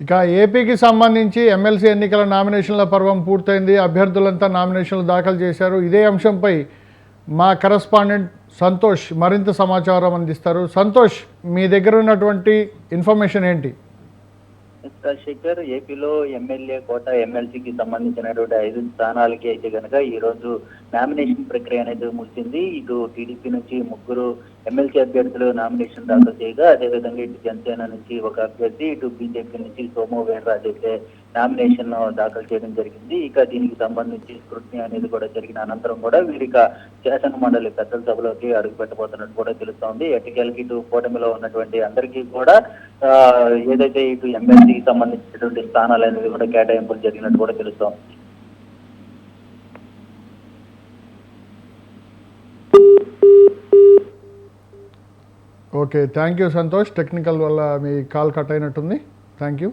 ఇక ఏపీకి సంబంధించి ఎమ్మెల్సీ ఎన్నికల నామినేషన్ల పర్వం పూర్తయింది. అభ్యర్థులంతా నామినేషన్లు దాఖలు చేశారు. ఇదే అంశంపై మా కరెస్పాండెంట్ సంతోష్ మరింత సమాచారం అందిస్తారు. సంతోష్, మీ దగ్గర ఉన్నటువంటి ఇన్ఫర్మేషన్ ఏంటి? శేఖర్, ఏపీలో ఎమ్మెల్యే కోట ఎమ్మెల్సీకి సంబంధించినటువంటి 5 స్థానాలకి అయితే కనుక ఈ రోజు నామినేషన్ ప్రక్రియ అనేది ముగిసింది. ఇటు టీడీపీ నుంచి 3 ఎమ్మెల్సీ అభ్యర్థులు నామినేషన్ దాఖలు చేయగా, అదేవిధంగా ఇటు జనసేన నుంచి ఒక అభ్యర్థి, ఇటు బీజేపీ నుంచి సోము వీర్రాజు అయితే నామినేషన్ దాఖలు చేయడం జరిగింది. ఇక దీనికి సంబంధించి స్క్రూటినీ అనేది కూడా జరిగిన అనంతరం కూడా వీరిక శాసన మండలి పెద్దల సభలోకి అడుగు పెట్టబోతున్నట్టు కూడా తెలుస్తోంది. ఎన్నికలకి ఇటు కూటమిలో ఉన్నటువంటి అందరికీ కూడా ఏదైతే ఇటు ఎమ్మెల్సీకి సంబంధించినటువంటి స్థానాలు అనేవి కూడా కేటాయింపులు జరిగినట్టు కూడా తెలుస్తోంది. Okay, thank you Santosh. Technical వల్ల మీ కాల్ కట్ అయినట్టుంది. Thank you.